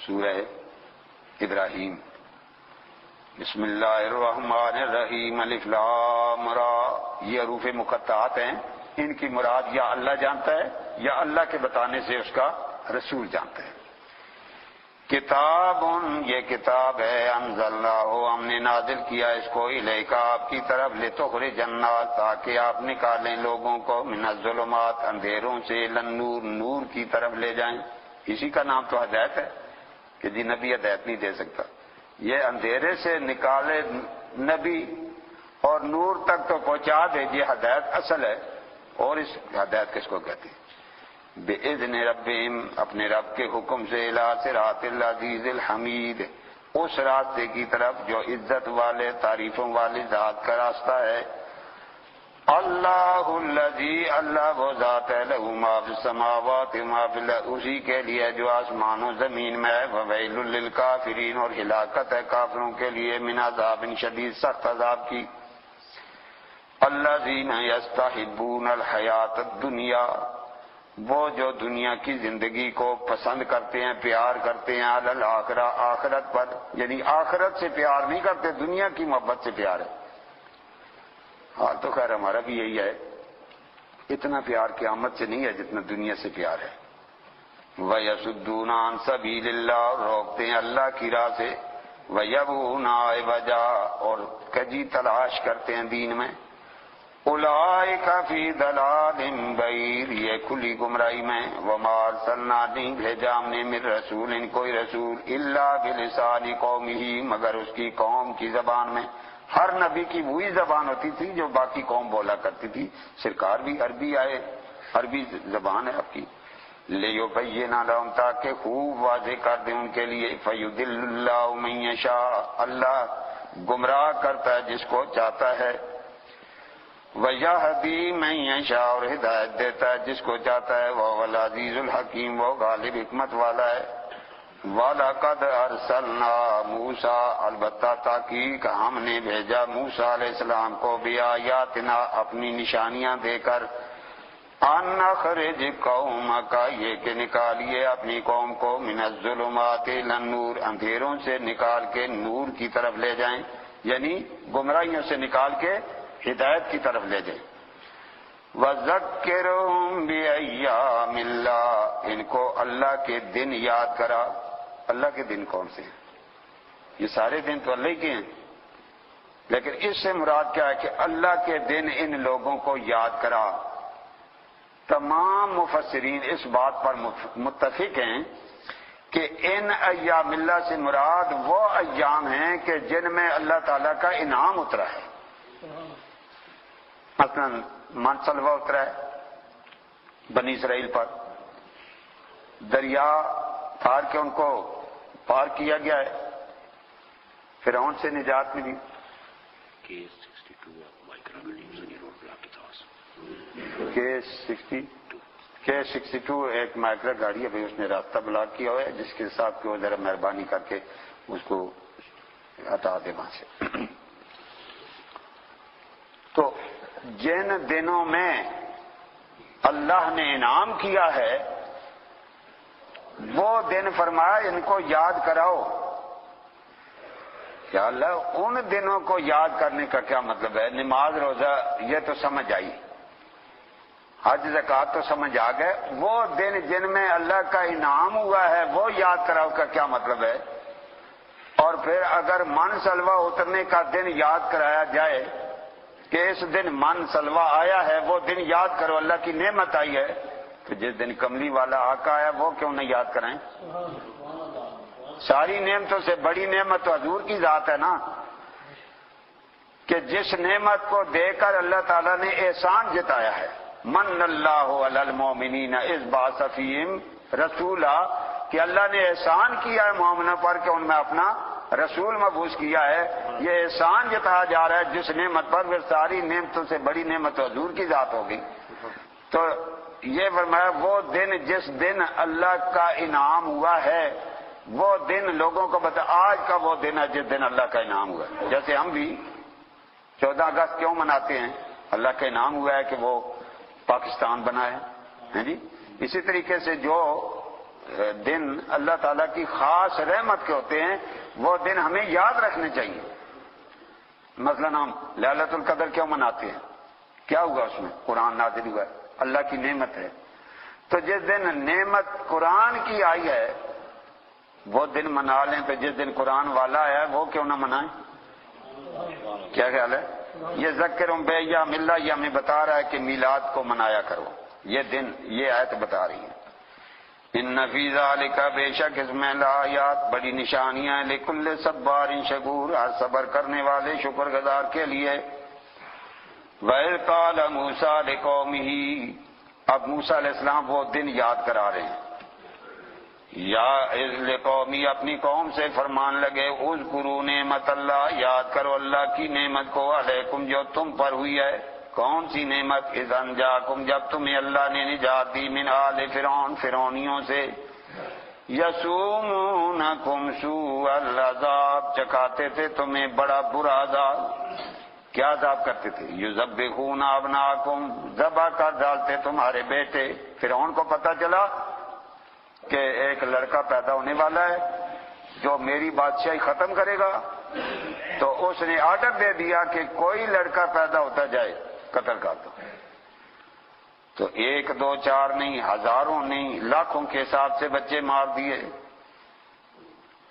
سورہ ابراہیم۔ بسم اللہ الرحمن الرحیم، الف لام را، یہ حروف مقطعات ہیں، ان کی مراد یا اللہ جانتا ہے یا اللہ کے بتانے سے اس کا رسول جانتا ہے۔ کتاب، یہ کتاب ہے، انزلناہ، ہم نے نازل کیا اس کو، الیک، آپ کی طرف، لتخرج الناس، تاکہ آپ نکالیں لوگوں کو، من الظلمات، اندھیروں سے، الی النور، نور کی طرف لے جائیں۔ اسی کا نام تو ہدایت ہے کہ جی نبی ہدایت نہیں دے سکتا، یہ اندھیرے سے نکالے نبی اور نور تک تو پہنچا دے، یہ ہدایت اصل ہے۔ اور اس ہدایت کس کو کہتے ہیں؟ بِإِذْنِ رَبِّهِمْ، اپنے رب کے حکم سے، إِلَىٰ صِرَاطِ الْعَزِيزِ الْحَمِيدِ، اس راستے کی طرف جو عزت والے، تعریفوں والی ذات کا راستہ ہے۔ اللہ الذی، اللہ وہ ذات ہے، لہ ما فی السماوات وما فی الارض، اسی کے لیے جو آسمان و زمین میں ہے، وویل للکافرین، اور ہلاکت ہے کافروں کے لیے، من عذاب شدید، سخت عذاب کی۔ الذین یستحبون الحیات الدنیا، وہ جو دنیا کی زندگی کو پسند کرتے ہیں، پیار کرتے ہیں، علی الآخرہ، آخرت پر، یعنی آخرت سے پیار نہیں کرتے، دنیا کی محبت سے پیار ہے۔ حال تو خیر ہمارا بھی یہی ہے، اتنا پیار قیامت سے نہیں ہے جتنا دنیا سے پیار ہے۔ وَيَصُدُّونَ عَن سَبِيلِ اللَّهِ، روکتے ہیں اللہ کی راہ سے، وَيَبْغُونَ عِوَجًا، اور کجی تلاش کرتے ہیں دین میں۔ اولئک فی ضلال بعید، یہ کھلی گمراہی میں۔ وما ارسلنا، نہیں بھیجا ہم نے، من رسول، کوئی رسول، الا بلسان قومہ، مگر اس کی قوم کی زبان میں۔ ہر نبی کی وہی زبان ہوتی تھی جو باقی قوم بولا کرتی تھی، سرکار بھی عربی آئے، عربی زبان ہے آپ کی۔ لیبین لہم، تاکہ خوب واضح کر دیں ان کے لیے۔ فیضل اللہ من یشاء، اللہ گمراہ کرتا ہے جس کو چاہتا ہے۔ وَيَهْدِي مَن يَشَاءُ، اور ہدایت دیتا ہے جس کو چاہتا ہے۔ وَهُوَ الْعَزِيزُ الْحَكِيمُ، وہ غالب حکمت والا ہے۔ وَلَقَدْ أَرْسَلْنَا مُوسَىٰ، البتہ تحقیق ہم نے بھیجا موسیٰ علیہ السلام کو، بِآیاتنا، اپنی نشانیاں دے کر، أَنْ أَخْرِجْ قَوْمَكَ، یہ کہ نکالیے اپنی قوم کو، مِنَ الظُّلُمَاتِ إِلَى النُّورِ، اندھیروں سے نکال کے نور کی طرف لے جائیں، یعنی گمراہیوں سے نکال کے ہدایت کی طرف لے جائیں۔ وَذَكِّرْهُمْ بِأَيَّامِ اللَّهِ، ان کو اللہ کے دن یاد کرا۔ اللہ کے دن کون سے ہیں؟ یہ سارے دن تو اللہ ہی کے ہیں، لیکن اس سے مراد کیا ہے کہ اللہ کے دن ان لوگوں کو یاد کرا۔ تمام مفسرین اس بات پر متفق ہیں کہ ان ایام اللہ سے مراد وہ ایام ہیں کہ جن میں اللہ تعالیٰ کا انعام اترا ہے۔ مثلا منسلوہ اترا ہے بنی اسرائیل پر، دریا پار کے ان کو پار کیا گیا ہے، فرعون سے نجات ملی۔ K62 ایک مائکرا گاڑی ہے بھائی، اس نے راستہ بلاک کیا ہوا ہے، جس کے ساتھ کو ذرا مہربانی کر کے اس کو ہٹا دے وہاں سے۔ تو جن دنوں میں اللہ نے انعام کیا ہے وہ دن فرمایا ان کو یاد کراؤ۔ یا اللہ، ان دنوں کو یاد کرنے کا کیا مطلب ہے؟ نماز روزہ یہ تو سمجھ آئی، حج زکوٰۃ تو سمجھ آ گئے، وہ دن جن میں اللہ کا انعام ہوا ہے وہ یاد کراؤ کا کیا مطلب ہے؟ اور پھر اگر من سلوہ اترنے کا دن یاد کرایا جائے کہ اس دن من سلوہ آیا ہے، وہ دن یاد کرو، اللہ کی نعمت آئی ہے، تو جس دن کملی والا آقا آیا وہ کیوں نہیں یاد کرائیں؟ ساری نعمتوں سے بڑی نعمت تو حضور کی ذات ہے نا، کہ جس نعمت کو دے کر اللہ تعالیٰ نے احسان جتایا ہے۔ من اللہ علی المؤمنین اذ بعث فیہم رسولا، کہ اللہ نے احسان کیا ہے مومنوں پر کہ ان میں اپنا رسول مبعوث کیا ہے، یہ احسان جتایا جا رہا ہے جس نعمت پر، پھر ساری نعمتوں سے بڑی نعمت حضور کی ذات ہوگی۔ تو یہ فرمایا وہ دن جس دن اللہ کا انعام ہوا ہے، وہ دن لوگوں کو بتا، آج کا وہ دن ہے جس دن اللہ کا انعام ہوا ہے۔ جیسے ہم بھی 14 اگست کیوں مناتے ہیں؟ اللہ کا انعام ہوا ہے کہ وہ پاکستان بنا ہے جی۔ اسی طریقے سے جو دن اللہ تعالیٰ کی خاص رحمت کے ہوتے ہیں، وہ دن ہمیں یاد رکھنے چاہیے۔ مثلا ہم لیلۃ القدر کیوں مناتے ہیں؟ کیا ہوا اس میں؟ قرآن نازل ہوا ہے، اللہ کی نعمت ہے۔ تو جس دن نعمت قرآن کی آئی ہے وہ دن منا لیں، تو جس دن قرآن والا آیا ہے وہ کیوں نہ منائیں؟ کیا خیال ہے؟ یہ ذکرہم بایام اللہ، یہ ہمیں بتا رہا ہے کہ میلاد کو منایا کرو، یہ دن، یہ آیت بتا رہی ہے۔ ان فی ذالک، بے شک اس میں لآیات، بڑی نشانیاں ہیں، لکل صبار شکور، ہر صبر کرنے والے شکر گزار کے لیے۔ وَإِذْ قَالَ مُوسَىٰ لِقَوْمِهِ، اب موسیٰ علیہ السلام وہ دن یاد کرا رہے ہیں۔ یا اذ لقومی، اپنی قوم سے فرمان لگے، اذکروا نعمت اللہ، یاد کرو اللہ کی نعمت کو، علیکم جو تم پر ہوئی ہے۔ کون سی نعمت؟ اذ انجاکم، جب تمہیں اللہ نے نجات دی، من آل فرعون، فرعونیوں سے، یسومونکم سوء العذاب، چکھاتے تھے تمہیں بڑا برا عذاب۔ کیا عذاب کرتے تھے؟ یذبحون ابناکم، ذبح کر ڈالتے تمہارے بیٹے۔ فرعون کو پتہ چلا کہ ایک لڑکا پیدا ہونے والا ہے جو میری بادشاہی ختم کرے گا، تو اس نے آرڈر دے دیا کہ کوئی لڑکا پیدا ہوتا جائے قتل کر دو۔ تو 1 2 4 نہیں، ہزاروں نہیں، لاکھوں کے حساب سے بچے مار دیے۔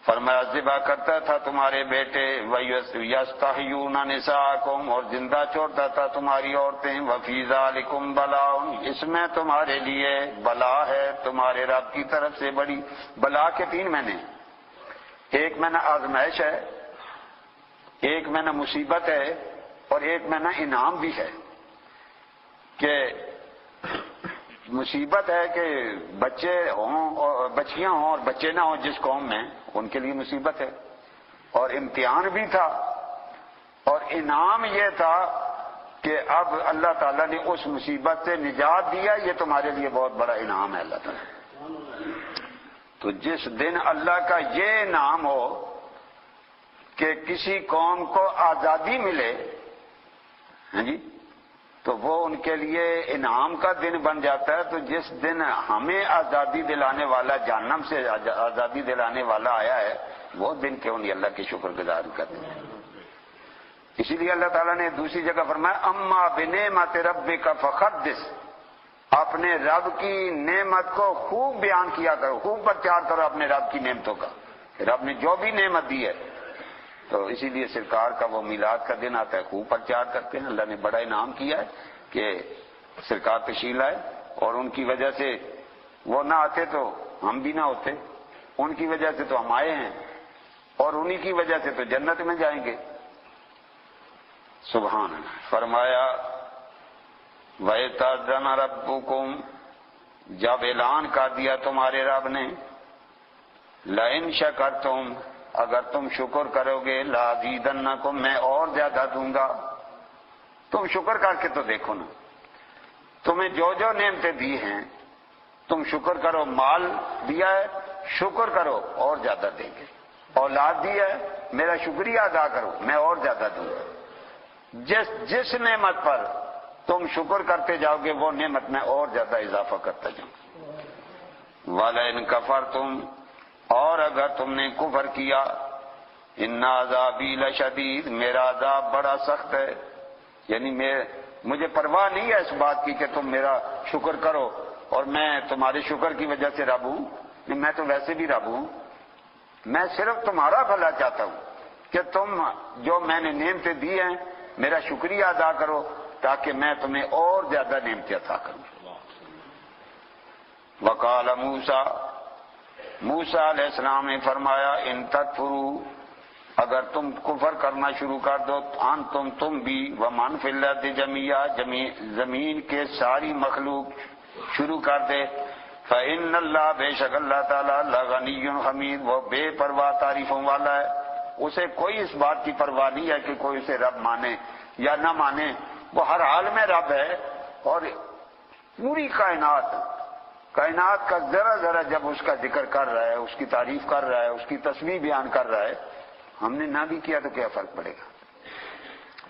فرمایا ذبح کرتا تھا تمہارے بیٹے، وَيَسْتَحْيُونَ نِسَاءَكُمْ، اور زندہ چھوڑتا تھا تمہاری عورتیں۔ وَفِي ذَلِكُمْ بَلَاءٌ، اس میں تمہارے لیے بلا ہے تمہارے رب کی طرف سے بڑی۔ بلا کے 3 معنی، ایک معنی آزمائش ہے، ایک معنی مصیبت ہے، اور ایک معنی انعام بھی ہے۔ کہ مصیبت ہے کہ بچے ہوں اور بچیاں ہوں اور بچے نہ ہوں جس قوم میں، ان کے لیے مصیبت ہے، اور امتحان بھی تھا، اور انعام یہ تھا کہ اب اللہ تعالیٰ نے اس مصیبت سے نجات دیا، یہ تمہارے لیے بہت بڑا انعام ہے اللہ تعالیٰ۔ تو جس دن اللہ کا یہ انعام ہو کہ کسی قوم کو آزادی ملے، ہاں جی، تو وہ ان کے لیے انعام کا دن بن جاتا ہے۔ تو جس دن ہمیں آزادی دلانے والا، جہنم سے آزادی دلانے والا آیا ہے، وہ دن کیوں نہیں اللہ کی شکر گزاری کرتے ہیں؟ اسی لیے اللہ تعالیٰ نے دوسری جگہ فرمایا اما بنعمت ربک فحدث، اپنے رب کی نعمت کو خوب بیان کیا کرو، خوب پرچار کرو اپنے رب کی نعمتوں کا، رب نے جو بھی نعمت دی ہے۔ تو اسی لیے سرکار کا وہ میلاد کا دن آتا ہے، خوب پرچار کرتے ہیں۔ اللہ نے بڑا انعام کیا ہے کہ سرکار تشریف لائے، اور ان کی وجہ سے وہ نہ آتے تو ہم بھی نہ ہوتے، ان کی وجہ سے تو ہم آئے ہیں، اور انہی کی وجہ سے تو جنت میں جائیں گے۔ سبحان اللہ۔ فرمایا وَإِذْ رَبُّكُمْ، جب اعلان کر دیا تمہارے رب نے، لَئِن شَكَرْتُمْ، اگر تم شکر کرو گے، لَأَزِيدَنَّكُمْ، میں اور زیادہ دوں گا۔ تم شکر کر کے تو دیکھو نا، تمہیں جو جو نعمتیں دی ہیں تم شکر کرو، مال دیا ہے شکر کرو اور زیادہ دیں گے، اولاد دی ہے میرا شکریہ ادا کرو میں اور زیادہ دوں گا۔ جس نعمت پر تم شکر کرتے جاؤ گے وہ نعمت میں اور زیادہ اضافہ کرتا جاؤں گا۔ وَلَئِن كَفَرْتُمْ، اور اگر تم نے کفر کیا، ان عذابی لشدید، میرا عذاب بڑا سخت ہے، یعنی مجھے پرواہ نہیں ہے اس بات کی کہ تم میرا شکر کرو اور میں تمہارے شکر کی وجہ سے رب ہوں، میں تو ویسے بھی رب ہوں، میں صرف تمہارا بھلا چاہتا ہوں کہ تم جو میں نے نعمتیں دی ہیں میرا شکریہ ادا کرو تاکہ میں تمہیں اور زیادہ نعمتیں عطا کروں۔ وقال موسیٰ علیہ السلام نے فرمایا ان تکفروا، اگر تم کفر کرنا شروع کر دو، تم بھی، ومن فی الارض جميعا، زمین کے ساری مخلوق شروع کر دے، فإن اللہ، بے شک اللہ تعالیٰ، لغنی حمید، وہ بے پرواہ تعریفوں والا ہے، اسے کوئی اس بات کی پرواہ نہیں ہے کہ کوئی اسے رب مانے یا نہ مانے، وہ ہر حال میں رب ہے، اور پوری کائنات کا ذرا ذرا جب اس کا ذکر کر رہا ہے، اس کی تعریف کر رہا ہے، اس کی تسبیح بیان کر رہا ہے، ہم نے نہ بھی کیا تو کیا فرق پڑے گا؟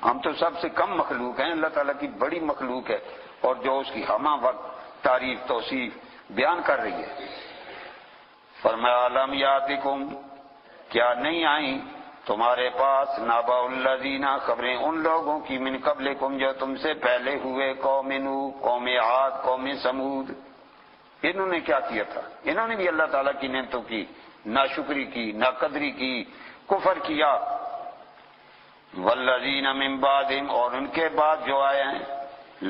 ہم تو سب سے کم مخلوق ہیں، اللہ تعالیٰ کی بڑی مخلوق ہے، اور جو اس کی ہمہ وقت تعریف توصیف بیان کر رہی ہے۔ فرمایا الم یاتکم، کیا نہیں آئیں تمہارے پاس نبأ الذین، خبریں ان لوگوں کی من قبلکم جو تم سے پہلے ہوئے، قوم نوح، قوم عاد، قوم سمود. انہوں نے کیا کیا تھا؟ انہوں نے بھی اللہ تعالیٰ کی نعمتوں کی ناشکری کی، ناقدری کی، کفر کیا. والذین من بعدہم، اور ان کے بعد جو آئے ہیں،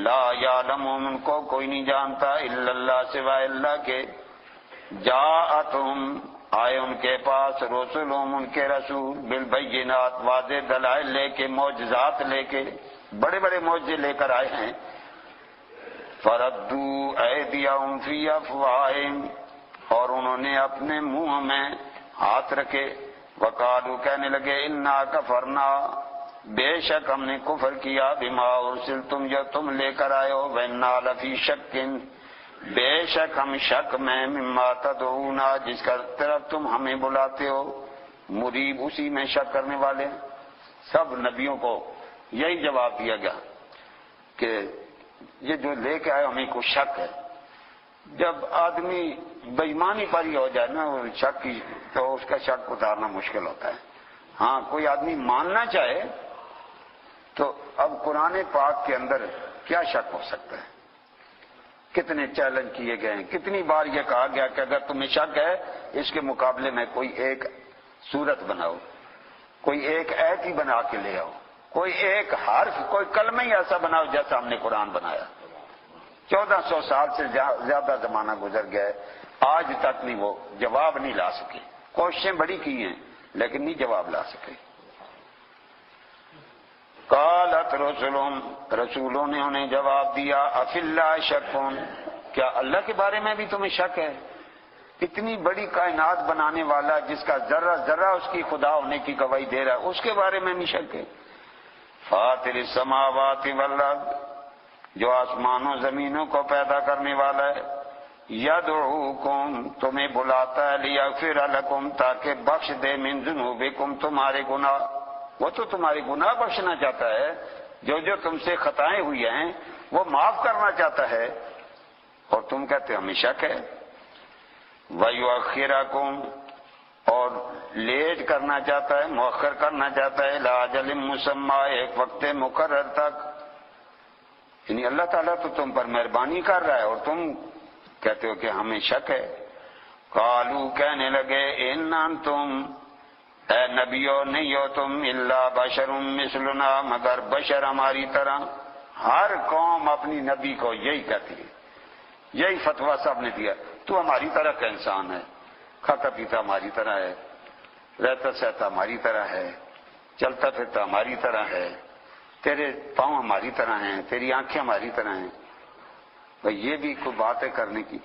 لا یعلمہم، ان کو کوئی نہیں جانتا، الا اللہ، سوائے اللہ کے. جاءتہم، آئے ان کے پاس، رسولہم، ان کے رسول، بالبینات، واضح دلائل لے کے، معجزات لے کے، بڑے بڑے معجزے لے کر آئے ہیں. فردوا ایدیہم فی افواہہم، اور انہوں نے اپنے منہ میں ہاتھ رکھے. وقالوا، کہنے لگے، انا کفرنا، بے شک ہم نے کفر کیا، بما ارسلتم، جو تم لے کر آئے ہو، وانا لفی شک، بے شک ہم شک میں، مما تدعونا، جس کا طرف تم ہمیں بلاتے ہو. مریب، اسی میں شک کرنے والے ہیں. سب نبیوں کو یہی جواب دیا گیا کہ یہ جو لے کے آئے ہمیں کو شک ہے. جب آدمی بےایمانی پر ہی ہو جائے نا شک کی، تو اس کا شک اتارنا مشکل ہوتا ہے. ہاں کوئی آدمی ماننا چاہے تو اب قرآن پاک کے اندر کیا شک ہو سکتا ہے؟ کتنے چیلنج کیے گئے ہیں، کتنی بار یہ کہا گیا کہ اگر تمہیں شک ہے اس کے مقابلے میں کوئی ایک صورت بناؤ، کوئی ایک آیت ہی بنا کے لے آؤ، کوئی ایک حرف، کوئی کلمہ ہی ایسا بناؤ جیسا ہم نے قرآن بنایا. 1400 سال سے زیادہ زمانہ گزر گیا ہے، آج تک نہیں وہ جواب نہیں لا سکے. کوششیں بڑی کی ہیں لیکن نہیں جواب لا سکے. قالت رسلهم، رسولوں نے انہیں جواب دیا، افی اللہ شکون، کیا اللہ کے بارے میں بھی تمہیں شک ہے؟ اتنی بڑی کائنات بنانے والا، جس کا ذرہ ذرہ اس کی خدا ہونے کی گواہی دے رہا ہے، اس کے بارے میں بھی شک ہے. فاطر السماوات والارض، جو آسمانوں زمینوں کو پیدا کرنے والا ہے. یدعوکم، تمہیں بلاتا ہے، لیغفر لکم، تاکہ بخش دے، من ذنوبکم، تمہارے گناہ. وہ تو تمہارے گناہ بخشنا چاہتا ہے، جو جو تم سے خطائیں ہوئی ہیں وہ معاف کرنا چاہتا ہے، اور تم کہتے ہمیں شک ہے. وَيُؤَخِّرَكُمْ، اور لیٹ کرنا چاہتا ہے، مؤخر کرنا چاہتا ہے، إِلَىٰ أَجَلٍ مُّسَمًّى، ایک وقت مقرر تک. یعنی اللہ تعالیٰ تو تم پر مہربانی کر رہا ہے اور تم کہتے ہو کہ ہمیں شک ہے. قالوا، کہنے لگے، ان انتم، اے نبیو، نہیں ہو تم، الا بشر مثلنا، مگر بشر ہماری طرح. ہر قوم اپنی نبی کو یہی کہتی ہے، یہی فتویٰ سب نے دیا، تو ہماری طرح کا انسان ہے، کھاتا پیتا ہماری طرح ہے، رہتا سہتا ہماری طرح ہے، چلتا پھرتا ہماری طرح ہے، تیرے پاؤں ہماری طرح ہیں، تیری آنکھیں ہماری طرح ہیں. بھئی یہ بھی کوئی بات ہے کرنے کی؟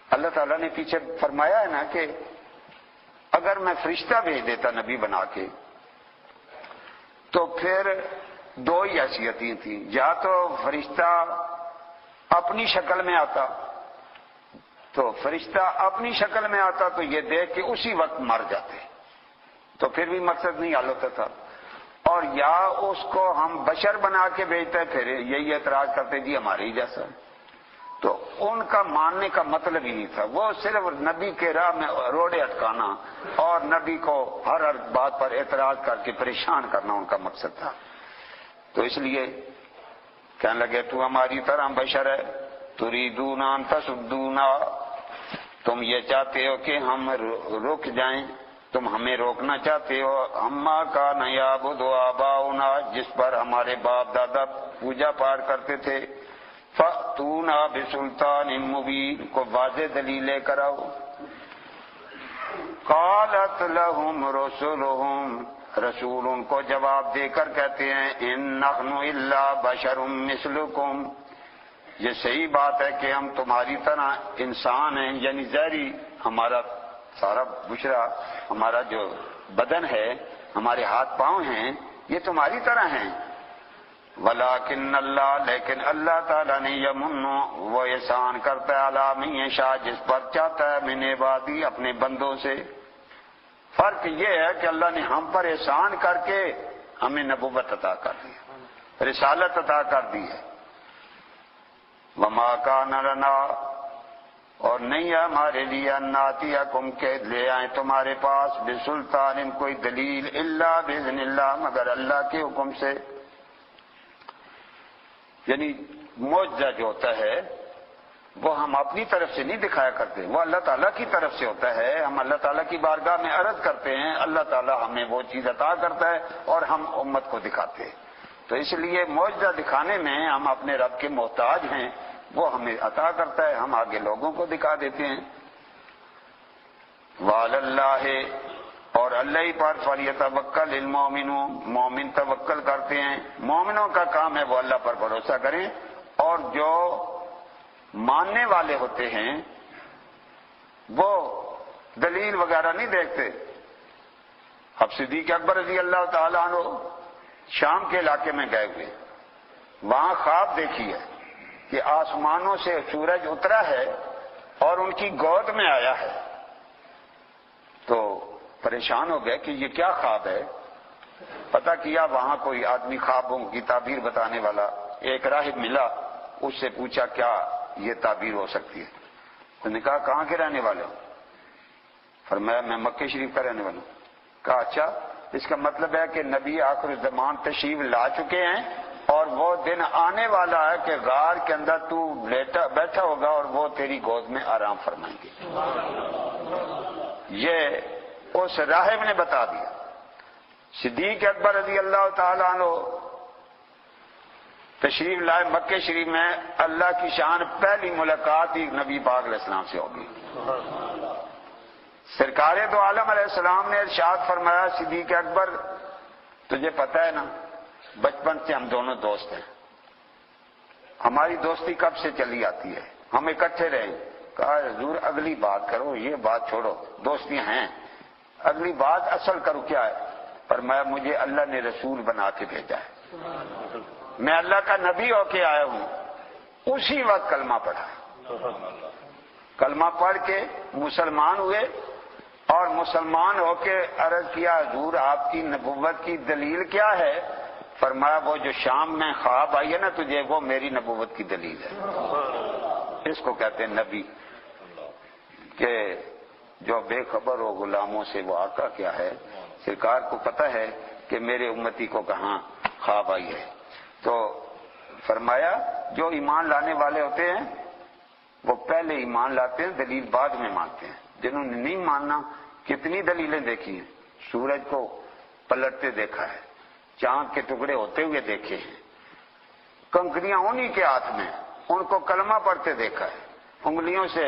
اللہ تعالیٰ نے پیچھے فرمایا ہے نا کہ اگر میں فرشتہ بھیج دیتا نبی بنا کے تو پھر دو ہی حیثیتیں تھیں، یا تو فرشتہ اپنی شکل میں آتا، تو فرشتہ اپنی شکل میں آتا تو یہ دیکھ کے اسی وقت مر جاتے، تو پھر بھی مقصد نہیں حل ہوتا تھا. اور یا اس کو ہم بشر بنا کے بھیجتے، پھر یہی اعتراض کرتے جی ہمارے ہی جیسا. تو ان کا ماننے کا مطلب ہی نہیں تھا، وہ صرف نبی کے راہ میں روڑے اٹکانا اور نبی کو ہر بات پر اعتراض کر کے پریشان کرنا ان کا مقصد تھا. تو اس لیے کہنے لگے تو ہماری طرح بشر ہے، تریدون ان تصدونا، تم یہ چاہتے ہو کہ ہم رک جائیں، تم ہمیں روکنا چاہتے ہو، اما کان یعبد آباؤنا، جس پر ہمارے باپ دادا پوجا پاٹ کرتے تھے. فَأْتُونَا بِسُلْطَانٍ مُبِينٍ، کو واضح دلیل لے کر آؤ. قالت لهم رسلهم، رسول ان کو جواب دے کر کہتے ہیں، ان نحن الا بشر مثلکم، یہ صحیح بات ہے کہ ہم تمہاری طرح انسان ہیں، یعنی ظاہری ہمارا سارا بشرا، ہمارا جو بدن ہے، ہمارے ہاتھ پاؤں ہیں، یہ تمہاری طرح ہیں. ولیکن اللہ، لیکن اللہ تعالیٰ نے یمن، وہ احسان کرتا ہے، علی من یشاء، جس پر چاہتا ہے، من عبادی، اپنے بندوں سے. فرق یہ ہے کہ اللہ نے ہم پر احسان کر کے ہمیں نبوت عطا کر دی، رسالت عطا کر دی ہے. وما کان لنا، اور نہیں ہے ہمارے لیے اناتیکم کے لے آئیں تمہارے پاس بسلطان کوئی دلیل الا باذن اللہ مگر اللہ کے حکم سے. یعنی معجزہ جو ہوتا ہے وہ ہم اپنی طرف سے نہیں دکھایا کرتے، وہ اللہ تعالیٰ کی طرف سے ہوتا ہے. ہم اللہ تعالیٰ کی بارگاہ میں عرض کرتے ہیں، اللہ تعالیٰ ہمیں وہ چیز عطا کرتا ہے اور ہم امت کو دکھاتے ہیں. تو اس لیے معجزہ دکھانے میں ہم اپنے رب کے محتاج ہیں، وہ ہمیں عطا کرتا ہے، ہم آگے لوگوں کو دکھا دیتے ہیں. وعلی اللہ اور اللہ ہی پر فلیتوکل المؤمنون، مومن توکل کرتے ہیں. مومنوں کا کام ہے وہ اللہ پر بھروسہ کریں، اور جو ماننے والے ہوتے ہیں وہ دلیل وغیرہ نہیں دیکھتے. اب صدیق اکبر رضی اللہ تعالیٰ عنہ شام کے علاقے میں گئے ہوئے، وہاں خواب دیکھی ہے کہ آسمانوں سے سورج اترا ہے اور ان کی گود میں آیا ہے. تو پریشان ہو گئے کہ یہ کیا خواب ہے. پتہ کیا وہاں کوئی آدمی خوابوں کی تعبیر بتانے والا ایک راہب ملا، اس سے پوچھا کیا یہ تعبیر ہو سکتی ہے. انہوں نے کہا کہاں کے رہنے والے ہو؟ فرمایا میں مکہ شریف کا رہنے والا ہوں. کہا اچھا، اس کا مطلب ہے کہ نبی آخر الزمان تشریف لا چکے ہیں اور وہ دن آنے والا ہے کہ غار کے اندر تو بیٹھا ہوگا اور وہ تیری گود میں آرام فرمائیں گے. یہ اس راہب نے بتا دیا. صدیق اکبر رضی اللہ تعالیٰ عنہ تشریف لائے مکہ شریف میں. اللہ کی شان پہلی ملاقات ہی نبی پاک علیہ السلام سے ہوگی. سرکار دو عالم علیہ السلام نے ارشاد فرمایا صدیق اکبر تجھے پتہ ہے نا بچپن سے ہم دونوں دوست ہیں، ہماری دوستی کب سے چلی آتی ہے، ہم اکٹھے رہے. کہا حضور اگلی بات کرو، یہ بات چھوڑو، دوستیاں ہیں، اگلی بات اصل کرو کیا ہے. فرمایا مجھے اللہ نے رسول بنا کے بھیجا ہے، میں اللہ کا نبی ہو کے آیا ہوں. اسی وقت کلمہ پڑھا، کلمہ پڑھ کے مسلمان ہوئے اور مسلمان ہو کے عرض کیا حضور آپ کی نبوت کی دلیل کیا ہے؟ فرمایا وہ جو شام میں خواب آئی ہے نا تجھے، وہ میری نبوت کی دلیل ہے. اس کو کہتے ہیں نبی، کہ جو بے خبر ہو غلاموں سے وہ آقا کیا ہے. سرکار کو پتہ ہے کہ میرے امتی کو کہاں خواب آئی ہے. تو فرمایا جو ایمان لانے والے ہوتے ہیں وہ پہلے ایمان لاتے ہیں، دلیل بعد میں مانتے ہیں. جنہوں نے نہیں ماننا کتنی دلیلیں دیکھی ہیں. سورج کو پلٹتے دیکھا ہے، چاند کے ٹکڑے ہوتے ہوئے دیکھے ہیں، کنکریاں انہی کے ہاتھ میں، ان کو کلمہ پڑھتے دیکھا ہے، انگلیوں سے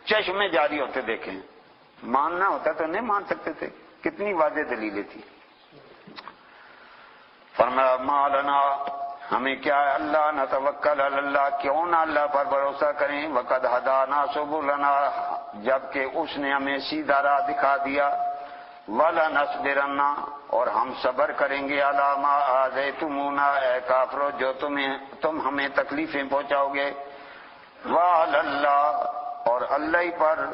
چشمے جاری ہوتے دیکھے ہیں. ماننا ہوتا تو نہیں مان سکتے تھے، کتنی واضح دلیلیں تھیں. فرمایا ما لنا ہمیں کیا ہے اللہ نتوکل علی اللہ، کیوں نہ اللہ پر بھروسہ کریں. وقد ہدانا سبلنا جبکہ اس نے ہمیں سیدھا راہ دکھا دیا. ولنصبرن اور ہم صبر کریں گے علی ما آذیتمونا اے کافرو جو تم ہمیں تکلیفیں پہنچاؤ گے. وعلی اللہ اور اللہ ہی پر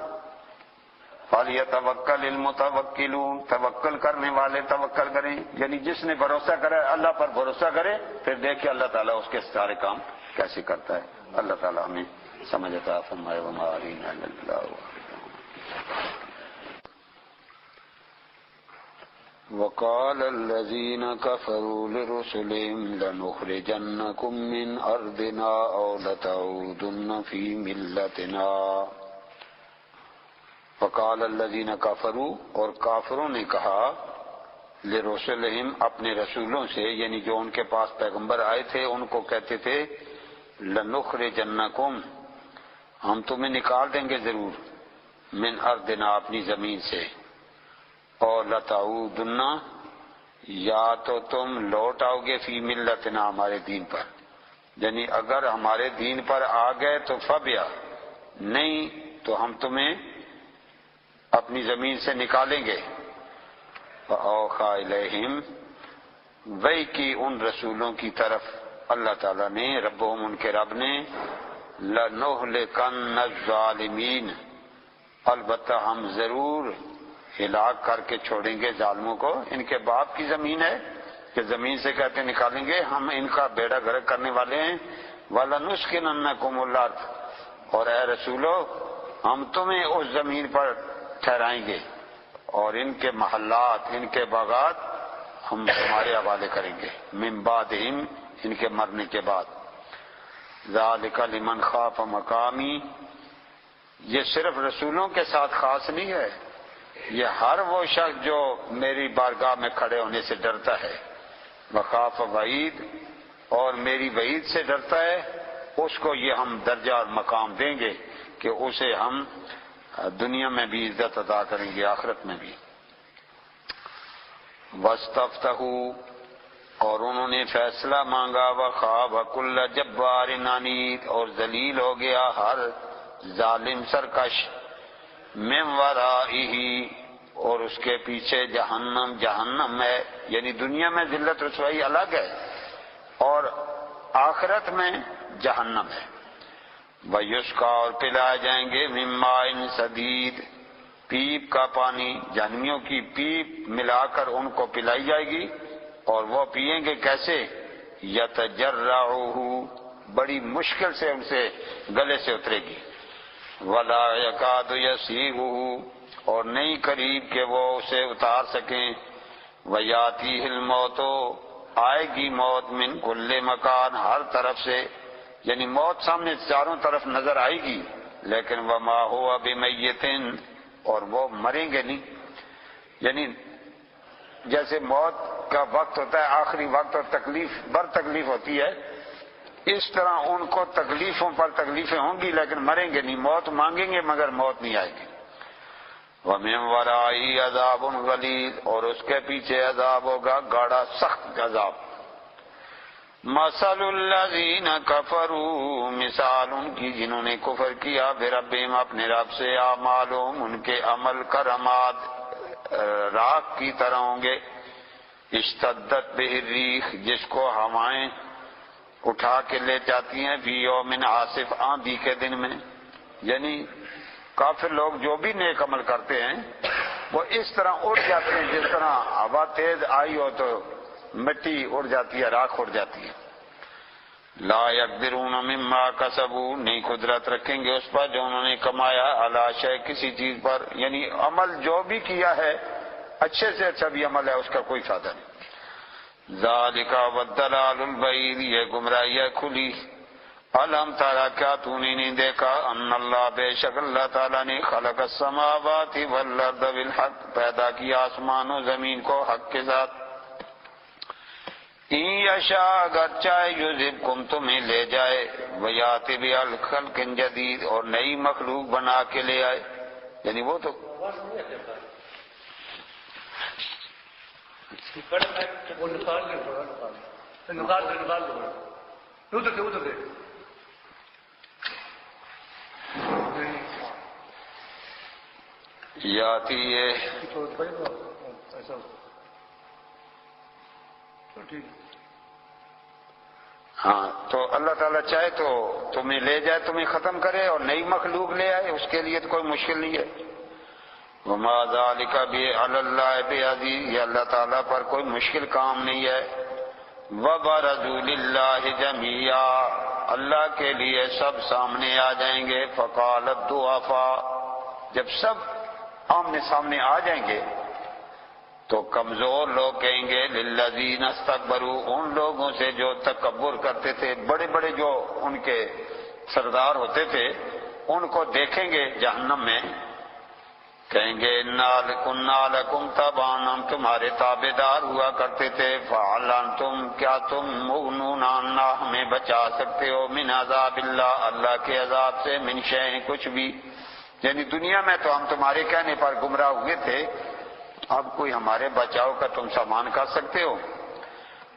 فَلْيَتَوَكَّلِ الْمُتَوَكِّلُونَ توکل کرنے والے توکل کریں. یعنی جس نے بھروسہ کرے اللہ پر بھروسہ کرے پھر دیکھے اللہ تعالیٰ اس کے سارے کام کیسے کرتا ہے. اللہ تعالیٰ ہمیں سمجھ عطا فرمائے. وما علینا الا البلاغ. وقال الذين كفروا لرسلهم لنخرجنكم من أرضنا أو لتعودن في ملتنا. وقال الذين كفروا اور کافروں نے کہا لرسلهم اپنے رسولوں سے، یعنی جو ان کے پاس پیغمبر آئے تھے ان کو کہتے تھے لنخرجنکم ہم تمہیں نکال دیں گے ضرور، من ارضنا اپنی زمین سے، اور لتعودن یا تو تم لوٹ آؤ گے فی ملتنا ہمارے دین پر، یعنی اگر ہمارے دین پر آ گئے تو فبیا، نہیں تو ہم تمہیں اپنی زمین سے نکالیں گے. فَأَوْحَىٰ إِلَيْهِمْ وحی کی ان رسولوں کی طرف اللہ تعالیٰ نے، ربهم ان کے رب نے، لَنُهْلِكَنَّ الظَّالِمِينَ البتہ ہم ضرور ہلاک کر کے چھوڑیں گے ظالموں کو. ان کے باپ کی زمین ہے کہ زمین سے کہتے نکالیں گے، ہم ان کا بیڑا غرق کرنے والے ہیں. وَلَنُسْكِنَنَّكُمُ الْأَرْضَ اور اے رسولو ہم تمہیں اس زمین پر ٹھہرائیں گے اور ان کے محلات، ان کے باغات ہم تمہارے حوالے کریں گے، من بعدہم، ان کے مرنے کے بعد۔ ذالک لمن خاف مقامی، یہ صرف رسولوں کے ساتھ خاص نہیں ہے، یہ ہر وہ شخص جو میری بارگاہ میں کھڑے ہونے سے ڈرتا ہے، وخاف وعید، اور میری وعید سے ڈرتا ہے، اس کو یہ ہم درجہ اور مقام دیں گے کہ اسے ہم دنیا میں بھی عزت عطا کریں گے، آخرت میں بھی۔ وَاسْتَفْتَحُوا، اور انہوں نے فیصلہ مانگا، وَخَابَ كُلَّ جَبَّارٍ عَنِيدٍ، اور ذلیل ہو گیا ہر ظالم سرکش، مِن وَرَائِهِ، اور اس کے پیچھے جہنم، جہنم ہے، یعنی دنیا میں ذلت رسوائی الگ ہے اور آخرت میں جہنم ہے۔ وَيُسْقَىٰ، اور پلائے جائیں گے، مِن مَّاءٍ صَدِيدٍ، پیپ کا پانی، جہنمیوں کی پیپ ملا کر ان کو پلائی جائے گی، اور وہ پئیں گے کیسے؟ یتجرعہ، بڑی مشکل سے ان سے گلے سے اترے گی، ولا یکاد یسیغہ، اور نہیں قریب کہ وہ اسے اتار سکیں، ویاتیہ الموت، آئے گی موت، من کل مکان، ہر طرف سے، یعنی موت سامنے چاروں طرف نظر آئے گی، لیکن وما ہوا بمیت، اور وہ مریں گے نہیں، یعنی جیسے موت کا وقت ہوتا ہے آخری وقت اور تکلیف بر تکلیف ہوتی ہے، اس طرح ان کو تکلیفوں پر تکلیفیں ہوں گی لیکن مریں گے نہیں، موت مانگیں گے مگر موت نہیں آئے گی۔ وَمِن وَرَائِهِ عَذَابٌ غَلِيظٌ، اور اس کے پیچھے عذاب ہوگا گاڑا سخت عذاب۔ مَثَلُ الَّذِينَ كَفَرُوا، مثال ان کی جنہوں نے کفر کیا، بِرَبِّهِمْ، اپنے رب سے، اعمالهم، ان کے عمل کرماد راکھ کی طرح ہوں گے، اشتدت بہ الریح، جس کو ہوائیں اٹھا کے لے جاتی ہیں، فی یوم عاصف، آندھی کے دن میں، یعنی کافر لوگ جو بھی نیک عمل کرتے ہیں وہ اس طرح اڑ جاتے ہیں جس طرح ہوا تیز آئی ہو تو مٹی اڑ جاتی ہے، راکھ اڑ جاتی ہے۔ لا یقدرون مما کسبوا، نہیں قدرت رکھیں گے اس پر جو انہوں نے کمایا، علی شیء، کسی چیز پر، یعنی عمل جو بھی کیا ہے اچھے سے اچھا بھی عمل ہے اس کا کوئی فائدہ نہیں۔ ذالک والضلال البعید، یہ گمراہی ہے کھلی۔ الم تارا، کیا تو نے نہیں دیکھا، ان اللہ، بے شک اللہ تعالیٰ نے، خلق السماوات والارض بالحق، پیدا کیا آسمان و زمین کو حق کے ساتھ۔ ان یشاء، اگر چاہے، یذہبکم، تمہیں لے جائے، ویأتی بخلق جدید، اور نئی مخلوق بنا کے لے آئے، یعنی وہ تو یاتی ہے۔ ہاں، تو اللہ تعالیٰ چاہے تو تمہیں لے جائے، تمہیں ختم کرے اور نئی مخلوق لے آئے، اس کے لیے تو کوئی مشکل نہیں ہے۔ وما ذلک علی اللہ بعزیز، یہ اللہ تعالیٰ پر کوئی مشکل کام نہیں ہے۔ وبرزوا للہ جمیعا، اللہ کے لیے سب سامنے آ جائیں گے۔ فقال الضعفاء، جب سب آمنے سامنے آ جائیں گے تو کمزور لوگ کہیں گے، للذین استکبروا، ان لوگوں سے جو تکبر کرتے تھے، بڑے بڑے جو ان کے سردار ہوتے تھے، ان کو دیکھیں گے جہنم میں، کہیں گے انا کنا لکم تبعا، ہم تمہارے تابع دار ہوا کرتے تھے، فہل انتم، کیا تم مغنون عنا، ہمیں بچا سکتے ہو، من عذاب اللہ، اللہ کے عذاب سے، من شیء، کچھ بھی، یعنی دنیا میں تو ہم تمہارے کہنے پر گمراہ ہوئے تھے، اب کوئی ہمارے بچاؤ کا تم سامان کر سکتے ہو؟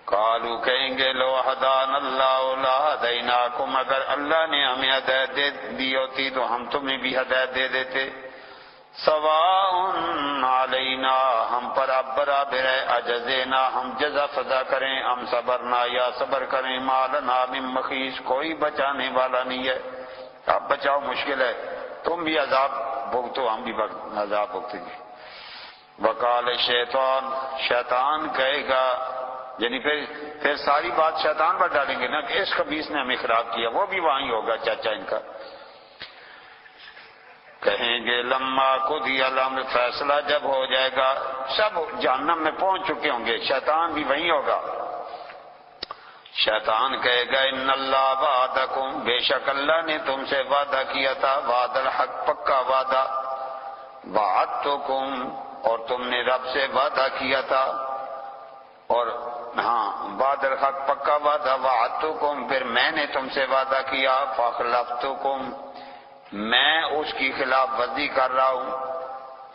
قالوا، کہیں گے، لو ہدانا اللہ لہدیناکم، اگر اللہ نے ہمیں ہدایت دے دی ہوتی تو ہم تمہیں بھی ہدایت دے دیتے۔ سواء علینا، ہم پر اب برابر ہے، اجزینا، ہم جزا فضا کریں، ہم صبرنا، یا صبر کریں، ما لنا من محیص، کوئی بچانے والا نہیں ہے، اب بچاؤ مشکل ہے، تم بھی عذاب بھگتو، ہم بھی عذاب بھگتیں گے۔ وقال شیطان، شیطان کہے گا، یعنی پھر ساری بات شیطان پر ڈالیں گے نا کہ اس خبیث نے ہمیں خراب کیا، وہ بھی وہاں ہی ہوگا چاچا ان کا۔ کہیں گے لما قضی الامر، فیصلہ جب ہو جائے گا، سب جہنم میں پہنچ چکے ہوں گے، شیطان بھی وہیں ہوگا۔ شیطان کہے گا ان اللہ وعدکم، بے شک اللہ نے تم سے وعدہ کیا تھا، وعد الحق، پکا وعدہ، وعدتکم، اور تم نے رب سے وعدہ کیا تھا، اور ہاں وعد الحق پکا وعدہ، وعدتکم، پھر میں نے تم سے وعدہ کیا، فاخلفتکم، میں اس کی خلاف ورزی کر رہا ہوں،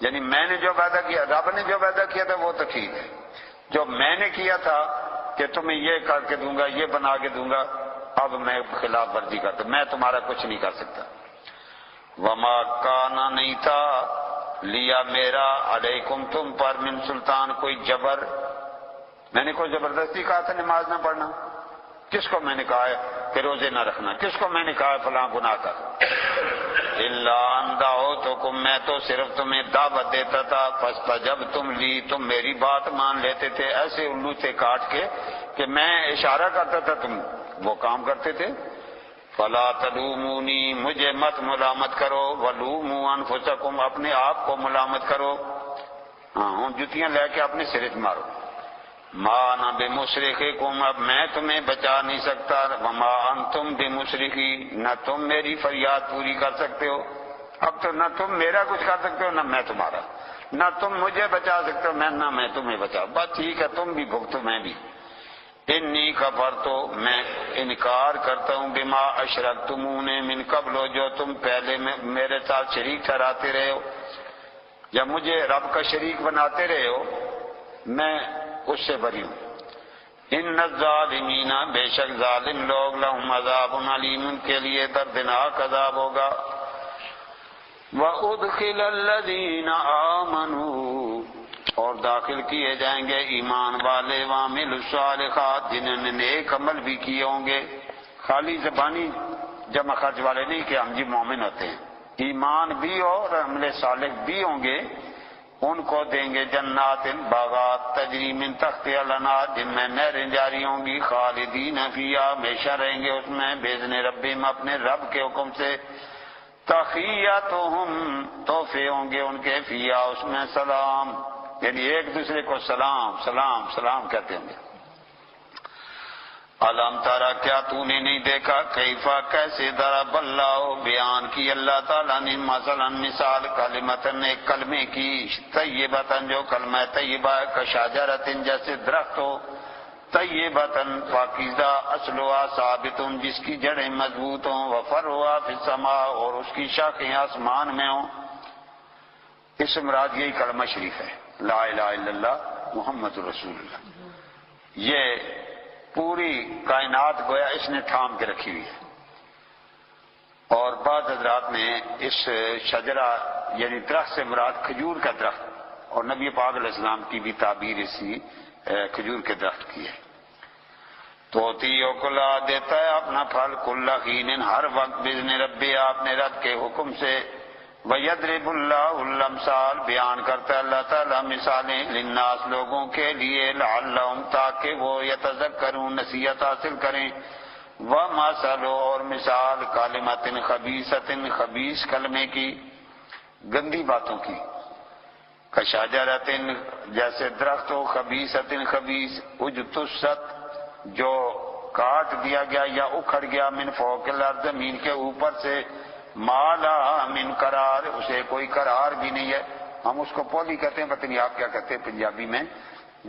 یعنی میں نے جو وعدہ کیا، رب نے جو وعدہ کیا تھا وہ تو ٹھیک ہے، جو میں نے کیا تھا کہ تمہیں یہ کر کے دوں گا، یہ بنا کے دوں گا، اب میں خلاف ورزی کرتا، میں تمہارا کچھ نہیں کر سکتا۔ وما کانا، نہیں تھا، لیا میرا، علیکم، تم پر، من سلطان، کوئی جبر، میں نے کوئی زبردستی کہا تھا نماز نہ پڑھنا؟ کس کو میں نے کہا ہے کہ روزے نہ رکھنا؟ کس کو میں نے کہا ہے فلاں گناہ کر؟ الا ان دعوتکم، میں تو صرف تمہیں دعوت دیتا تھا، فاستجبتم لی، تم میری بات مان لیتے تھے، ایسے الو سے کاٹ کے کہ میں اشارہ کرتا تھا تم وہ کام کرتے تھے۔ فلا تلومونی، مجھے مت ملامت کرو، ولوموا انفسکم، اپنے آپ کو ملامت کرو، ہاں جتیاں لے کے اپنے سرے سے مارو۔ ما انا بمصرخکم، اب میں تمہیں بچا نہیں سکتا، وما انتم بمصرخی، نہ تم میری فریاد پوری کر سکتے ہو، اب تو نہ تم میرا کچھ کر سکتے ہو نہ میں تمہارا، نہ تم مجھے بچا سکتے ہو نہ میں تمہیں بچا، بس ٹھیک ہے تم بھی بھگتو میں بھی۔ انی کفرتو، میں انکار کرتا ہوں، بما اشرکتمون من قبل، جو تم پہلے میرے ساتھ شریک ٹھہراتے رہے ہو یا مجھے رب کا شریک بناتے رہے ہو، میں اس سے بری ہوں۔ ان الظالمین، بے شک ظالم لوگ، لہم عذاب علیم، ان کے لیے دردناک عذاب ہوگا۔ وَأُدْخِلَ الَّذِينَ آمَنُوا، اور داخل کیے جائیں گے ایمان والے، وَعَمِلُوا الصَّالِحَاتِ، جنہوں نے نیک عمل بھی کیے ہوں گے، خالی زبانی جمع خرچ والے نہیں کہ ہم جی مومن ہوتے ہیں، ایمان بھی ہو اور عمل صالح بھی ہوں گے، ان کو دیں گے جنات، باغات، تجری من تحتہا الانہار، جن میں نہریں جاری ہوں گی، خالدین فیہا، ہمیشہ رہیں گے اس میں، باذن ربہم، اپنے رب کے حکم سے، تحیتہم، تحفے ہوں گے ان کے، فیہا، اس میں، سلام، یعنی ایک دوسرے کو سلام سلام سلام کہتے ہوں گے۔ علم تارا، کیا تو نے نہیں دیکھا، کیفا، کیسے، ضرب اللہ، بیان کی اللہ تعالیٰ نے، مثلا مثال، کلمتن، ایک کلمے کی، طیبتن، جو کلمہ طیبہ ہے، کشاجرتن، جیسے درخت ہو، طیبتن، پاکیزہ، اصلها ثابتن، جس کی جڑیں مضبوط ہوں، وفرعها فی السماء، اور اس کی شاخیں آسمان میں ہوں۔ اس سے مراد یہی کلمہ شریف ہے، لا الہ الا اللہ محمد رسول اللہ، یہ پوری کائنات گویا اس نے تھام کے رکھی ہوئی ہے۔ اور بعض حضرات نے اس شجرہ یعنی درخت سے مراد کھجور کا درخت، اور نبی پاک علیہ السلام کی بھی تعبیر اسی کھجور کے درخت کی ہے۔ توتی اوکلا، دیتا ہے اپنا پھل، کل حین، ہر وقت، باذن ربی، اپنے رب کے حکم سے، وَيَضْرِبُ اللَّهُ الْأَمْثَالَ، بیان کرتا ہے اللہ تعالیٰ مثالیں، للناس، لوگوں کے لیے، لعلہم، تاکہ وہ یتذکرون، نصیحت حاصل کریں، وَمَثَلُ، اور مثال، کلمۃ خبیثۃ، خبیث کلمے کی، گندی باتوں کی، کشاجرۃ، جیسے درخت ہو، خبیثۃ، خبیث، اجتثت، جو کاٹ دیا گیا یا اکھڑ گیا، من فوق الارض، زمین کے اوپر سے، مالا من قرار، اسے کوئی قرار بھی نہیں ہے، ہم اس کو پولی کہتے ہیں، پتہ نہیں آپ کیا کہتے ہیں پنجابی میں،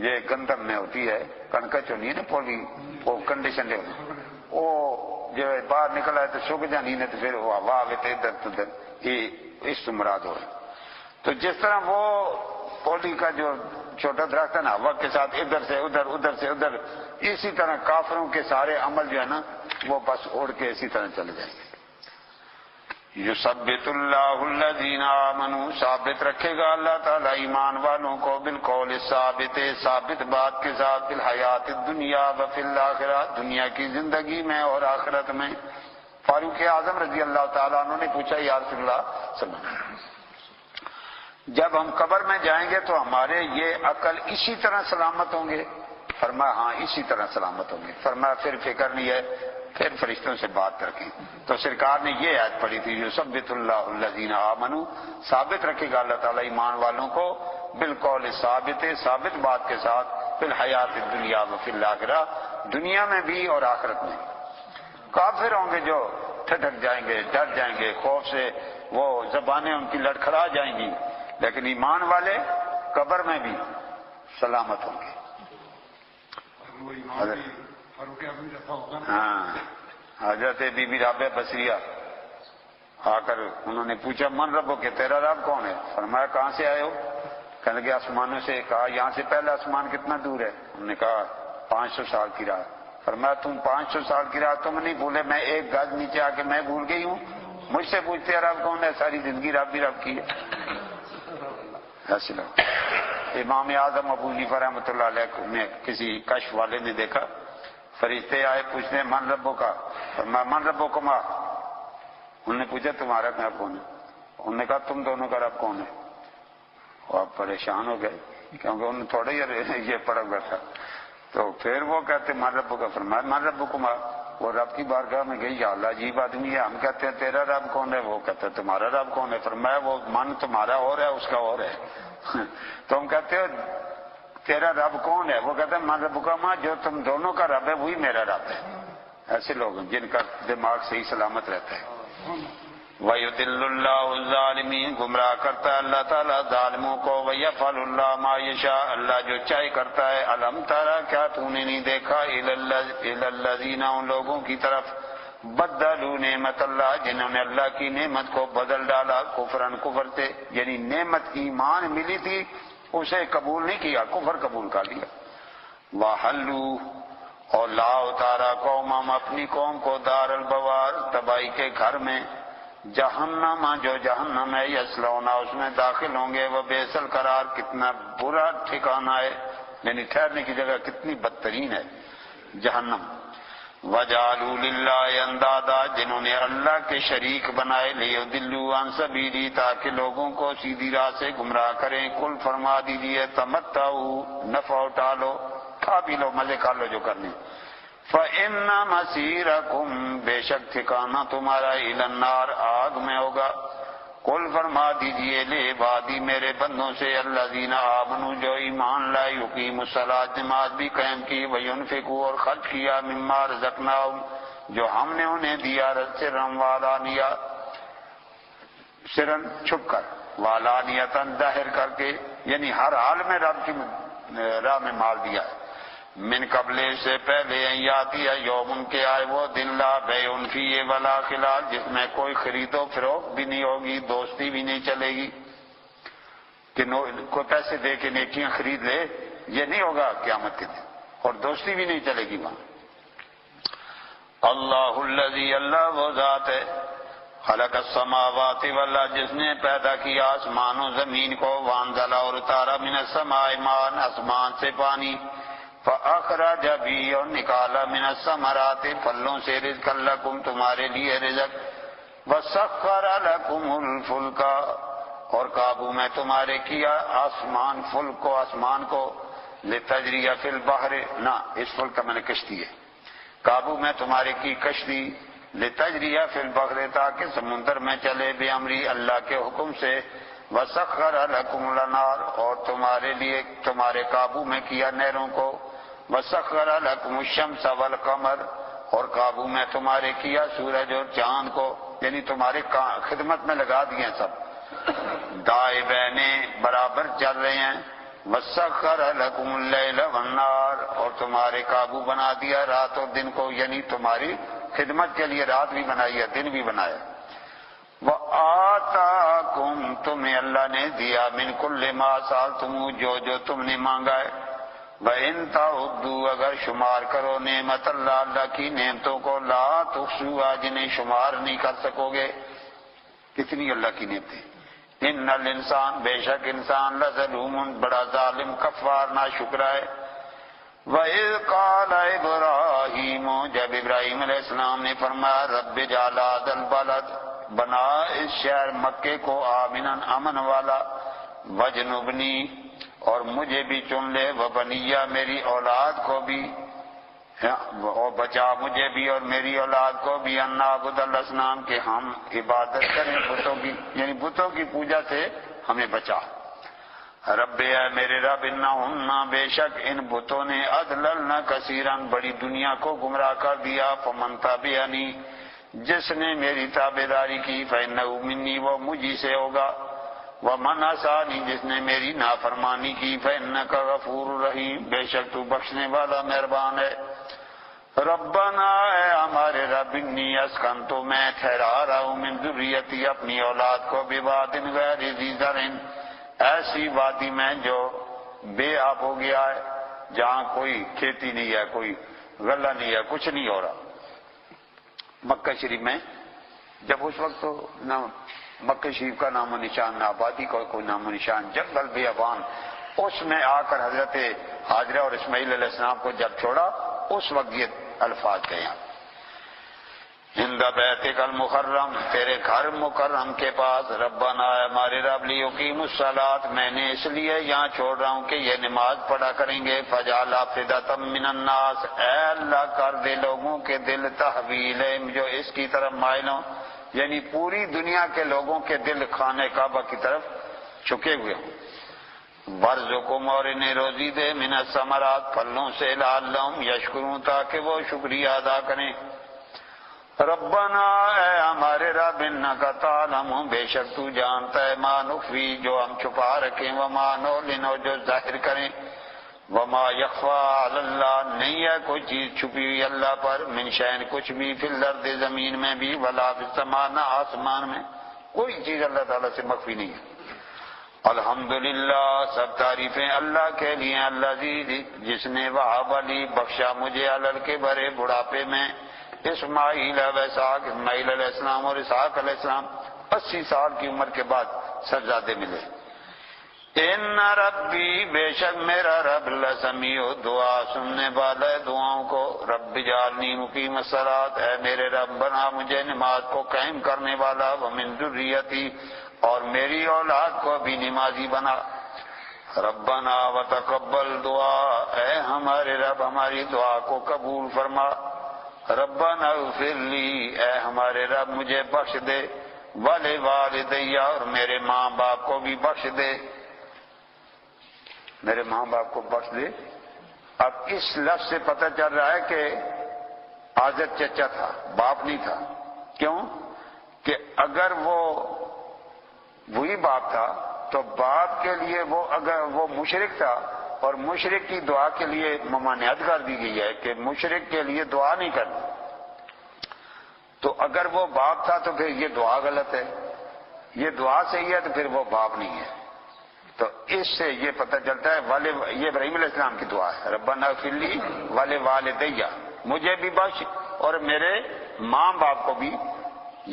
یہ گندم میں ہوتی ہے، کنکچ ہونی ہے نا پولی، وہ کنڈیشن لے وہ جو باہر نکلا ہے تو سوکھ جانی ہے، تو پھر وہ ہوا آگے تو ادھر تو ادھر، یہ اس سے مراد ہو رہا ہے۔ تو جس طرح وہ پولی کا جو چھوٹا درخت ہے نا، ہوا کے ساتھ ادھر سے ادھر، ادھر سے ادھر، اسی طرح کافروں کے سارے عمل جو ہے نا وہ بس اڑ کے اسی طرح چلے جائیں گے۔ یثبت اللہ الذین آمنوا، ثابت رکھے گا اللہ تعالیٰ ایمان والوں کو، بالقول الثابت، ثابت بات کے ساتھ، فی الحیات الدنیا وفی الآخرہ، دنیا کی زندگی میں اور آخرت میں۔ فاروق اعظم رضی اللہ تعالیٰ عنہ نے پوچھا، یا رسول اللہ صلی اللہ علیہ وسلم، جب ہم قبر میں جائیں گے تو ہمارے یہ عقل اسی طرح سلامت ہوں گے؟ فرمایا ہاں اسی طرح سلامت ہوں گے۔ فرمایا پھر فکر نہیں ہے پھر فرشتوں سے بات رکھیں. تو سرکار نے یہ آیت پڑھی تھی یثبت اللہ الذین آمنوا، ثابت رکھے گا اللہ تعالیٰ ایمان والوں کو بالقول ثابت، ثابت بات کے ساتھ فی الحیات الدنیا و فی الآخرہ، دنیا میں بھی اور آخرت میں. کافر ہوں گے جو ٹھٹک جائیں گے، ڈر جائیں گے خوف سے، وہ زبانیں ان کی لڑکھڑا جائیں گی، لیکن ایمان والے قبر میں بھی سلامت ہوں گے. ہاں، حضرت بی بی رابعہ بصریہ آ کر انہوں نے پوچھا من ربو کہ تیرا رب کون ہے؟ فرمایا کہاں سے آئے ہو؟ کہنے لگے آسمانوں سے. کہا یہاں سے پہلا آسمان کتنا دور ہے؟ انہوں نے کہا 500 سال کی راہ. فرمایا تم 500 سال کی راہ تم نہیں بھولے، میں ایک گز نیچے آ کے میں بھول گئی ہوں؟ مجھ سے پوچھتے رب کون ہے؟ ساری زندگی رب بھی رب کی ہے. ایسے لوگ. امام اعظم ابو حنیفہ رحمۃ اللہ علیہ نے کسی کشف والے نے دیکھا فرشتے آئے پوچھنے من ربو کا، فرمایا من ربو کما. انہوں نے پوچھا تمہارا رب کون ہے؟ انہوں نے کہا تم دونوں کا رب کون ہے؟ وہ آپ پریشان ہو گئے کیونکہ انہوں نے تھوڑا ہی یہ پڑا ہوا تھا. تو پھر وہ کہتے من ربو کا، فرمایا من ربو کما. وہ رب کی بارگاہ میں گئی، یا اللہ عجیب آدمی ہے، ہم کہتے ہیں تیرا رب کون ہے، وہ کہتے ہیں تمہارا رب کون ہے. فرمایا وہ من تمہارا اور ہے اس کا اور ہے. تو ہم کہتے ہو تیرا رب کون ہے؟ وہ کہتے ہیں من رب کا ماں، جو تم دونوں کا رب ہے وہی میرا رب ہے. ایسے لوگ ہیں جن کا دماغ صحیح سلامت رہتا ہے. وَيُضِلُّ اللَّهُ الظَّالِمِينَ، گمراہ کرتا ہے اللہ تعالیٰ ظالموں کو. وَيَفْعَلُ اللَّهُ مَا يَشَاءُ، اللہ جو چاہے کرتا ہے. الم ترى، کیا تو نے نہیں دیکھا إِلَى الَّذِينَ، ان لوگوں کی طرف بدلوا نعمت اللہ، جنہوں نے اللہ کی نعمت کو بدل ڈالا کفرن، کفر سے. یعنی نعمت ایمان ملی تھی اسے قبول نہیں کیا، کفر قبول کر لیا. وَحَلُّوا، اور لا اتارا قومم، اپنی قوم کو دار البوار، تباہی کے گھر میں. جہنم، جو جہنم ہے، یصلونہ، اس میں داخل ہوں گے. وہ بئس القرار، کتنا برا ٹھکانہ ہے، یعنی ٹھہرنے کی جگہ کتنی بدترین ہے جہنم. وجعلوا للہ اندادا، جنہوں نے اللہ کے شریک بنائے. لیضلوا عن سبیلی، تاکہ لوگوں کو سیدھی راہ سے گمراہ کریں. قل فرما دیجیے تمتعوا، نفع اٹھا لو، کھا پی لو، مزے کر لو جو کرنے. فَإِنَّ مَصِيرَكُمْ، بے شک ٹھکانہ تمہارا إِلَى النَّارِ، آگ میں ہوگا. قل فرما دیجئے لعبادی، میرے بندوں سے، الذین آمنوا، جو ایمان لائے، یقیموا الصلاۃ، نماز بھی قائم کی، وینفقوا، اور خرچ کیا، مما رزقناہم، جو ہم نے انہیں دیا، سرًا وعلانیہ، سرًا چھپ کر، وعلانیۃً ظاہر کر کے، یعنی ہر حال میں رب کی راہ میں مال دیا ہے. من قبل، سے پہلے، یاتی یوم، ان کے آئے وہ دن، لا بیع فیہ ولا خلال، جس میں کوئی خرید و فروخت بھی نہیں ہوگی، دوستی بھی نہیں چلے گی. کہ کوئی پیسے دے کے نیکیاں خرید لے، یہ نہیں ہوگا قیامت کے دن، اور دوستی بھی نہیں چلے گی وہاں. اللہ الذی، اللہ وہ ذات ہے، خلق السماوات والارض، جس نے پیدا کیا آسمان و زمین کو. وانزل، اور اتارا، من السماء ماء، آسمان سے پانی. فأخرج بھی، اور نکالا، من الثمرات، پھلوں سے، رزقا لکم، تمہارے لیے رزق. وسخر لکم الفلک، اور قابو میں تمہارے کیا آسمان، فلک کو، آسمان کو. لتجری فی البحر، نہ اس فلک کا میں نے کشتی ہے، قابو میں تمہارے کی کشتی. لتجری فی البحر، تاکہ سمندر میں چلے، بامری، اللہ کے حکم سے. وسخر لکم الانہار، اور تمہارے لیے، تمہارے قابو میں کیا نہروں کو. وسخر لکم الشمس والقمر، اور قابو میں تمہارے کیا سورج اور چاند کو، یعنی تمہارے خدمت میں لگا دیے سب، دائبین، برابر چل رہے ہیں. وسخر لکم اللیل والنہار، اور تمہارے قابو بنا دیا رات اور دن کو، یعنی تمہاری خدمت کے لیے رات بھی بنائی ہے، دن بھی بنایا. وآتاکم، تمہیں اللہ نے دیا، من کل ما سألتموہ، جو تم نے مانگا ہے. وَإِن تَعُدُّوا، اگر شمار کرو نعمت اللہ، اللہ کی نعمتوں کو، لا تحصوها، جنہیں شمار نہیں کر سکو گے. کتنی اللہ کی نعمتیں. ان الانسان، بے شک انسان، لظلوم، بڑا ظالم، کفار، ناشکر ہے. وَإِذْ قَالَ إِبْرَاهِيمُ، جب ابراہیم علیہ السلام نے فرمایا، رب اجعل هذا البلد، بنا اس شہر مکے کو، آمنا، امن والا. وجنبنی، اور مجھے بھی چن لے، وبنیہ، میری اولاد کو بھی. اور بچا مجھے بھی اور میری اولاد کو بھی ان نعبد الاصنام کہ ہم عبادت کریں بتوں کی، یعنی بتوں کی پوجا سے ہمیں بچا۔ رب اے میرے رب انہن بے شک ان بتوں نے اضللن کثیرن بڑی دنیا کو گمراہ کر دیا، فمن تبعنی جس نے میری تابعداری کی فإنہ منی وہ مجھی سے ہوگا، ومن عصانی جس نے میری نافرمانی کی فإنک غفور رحیم بے شک تو بخشنے والا مہربان ہے۔ ربنا اے ہمارے رب انی اسکنت میں ٹھہرا رہا ہوں من ذریتی اپنی اولاد کو بواد غیر ذی زرع ایسی وادی میں جو بے آب ہو گیا ہے، جہاں کوئی کھیتی نہیں ہے، کوئی غلہ نہیں ہے، کچھ نہیں ہو رہا۔ مکہ شریف میں جب اس وقت تو نہ مکہ شریف کا نام و نشان، نہ آبادی کا کوئی نام و نشان، جنگل بیابان، اس میں آ کر حضرت ہاجرہ اور اسماعیل علیہ السلام کو جب چھوڑا اس وقت یہ الفاظ گئے ہیں، عند بیتک المحرم تیرے گھر مکرم کے پاس، ربنا ہمارے رب لیقیموا الصلاۃ میں نے اس لیے یہاں چھوڑ رہا ہوں کہ یہ نماز پڑھا کریں گے، فجعل افئدۃ من الناس اے اللہ کر دے لوگوں کے دل تحویل جو اس کی طرف مائل ہوں، یعنی پوری دنیا کے لوگوں کے دل خانہ کعبہ کی طرف جھکے ہوئے ہوں۔ وارزقہم اور انہیں روزی دے من الثمرات پھلوں سے لعلہم یشکرون تاکہ وہ شکریہ ادا کریں۔ ربنا اے ہمارے رب انک تعلم بے شک تو جانتا ہے ما نخفی جو ہم چھپا رکھیں وما نعلن جو ظاہر کریں، وما یخفی علی اللہ نہیں ہے کوئی چیز چھپی ہوئی اللہ پر، من شیء کچھ بھی فی الارض زمین میں بھی ولا فی السماء نہ آسمان میں، کوئی چیز اللہ تعالیٰ سے مخفی نہیں ہے۔ الحمدللہ سب تعریفیں اللہ کے لیے، الذی جس نے وہب لی بخشا مجھے علل کے بڑے بڑھاپے میں، اسماعیل و اسحاق اسماعیل علیہ السلام اور اسحاق علیہ السلام 80 سال کی عمر کے بعد سرزادے ملے۔ ان ربی بے شک میرا رب لسمیع دعا سننے والا ہے دعاؤں کو، رب جعلنی مقیم الصلاۃ اے میرے رب بنا مجھے نماز کو قائم کرنے والا، ومن ذریتی اور میری اولاد کو بھی نمازی بنا۔ ربنا وتقبل دعا اے ہمارے رب ہماری دعا کو قبول فرما۔ ربنا اغفر لی اے ہمارے رب مجھے بخش دے، ولوالدی اور میرے ماں باپ کو بھی بخش دے، میرے ماں باپ کو بخش دے۔ اب اس لفظ سے پتہ چل رہا ہے کہ حاضر چچا تھا، باپ نہیں تھا۔ کیوں کہ اگر وہی باپ تھا تو باپ کے لیے وہ اگر وہ مشرک تھا اور مشرک کی دعا کے لیے ممانعت کر دی گئی ہے کہ مشرک کے لیے دعا نہیں کرنی، تو اگر وہ باپ تھا تو پھر یہ دعا غلط ہے، یہ دعا صحیح ہے تو پھر وہ باپ نہیں ہے۔ تو اس سے یہ پتہ چلتا ہے یہ ابراہیم علیہ السلام کی دعا ہے، ربنا اغفر لی ولوالدی مجھے بھی بخش اور میرے ماں باپ کو بھی۔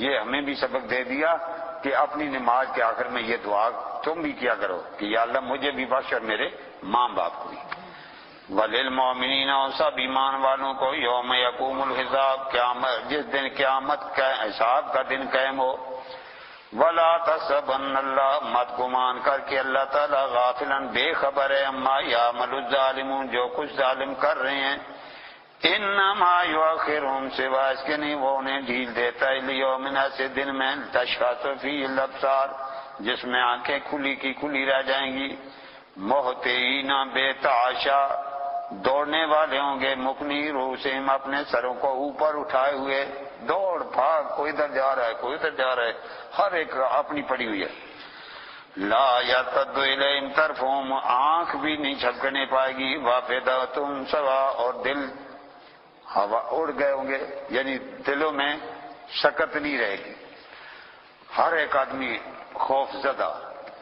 یہ ہمیں بھی سبق دے دیا کہ اپنی نماز کے آخر میں یہ دعا تم بھی کیا کرو کہ یا اللہ مجھے بھی بخش اور میرے ماں باپ کو بھی۔ وللمؤمنین اور سب ایمان والوں کو یوم یقوم الحساب قیامت جس دن قیامت کا حساب کا دن قائم ہو، ولا تحسبن اللہ مت گمان کر کے اللہ تعالی غافلا بے خبر ہے اما یعمل الظالمون جو کچھ ظالم کر رہے ہیں، انما یؤخرهم سوا اس کے نہیں وہ انہیں ڈھیل دیتا ہے لیوم ایسے دن میں تشخص فیہ الابصار جس میں آنکھیں کھلی کی کھلی رہ جائیں گی، مہطعین بے تعاشا دوڑنے والے ہوں گے، مکنی رؤوسہم اپنے سروں کو اوپر اٹھائے ہوئے، دوڑ بھاگ کوئی ادھر جا رہا ہے کوئی ادھر جا رہا ہے، ہر ایک اپنی پڑی ہوئی ہے۔ لا یرتد الیہم طرفہم آنکھ بھی نہیں جھپکنے پائے گی، وافئدتہم سوا اور دل ہوا اڑ گئے ہوں گے، یعنی دلوں میں سکت نہیں رہے گی، ہر ایک آدمی خوف زدہ۔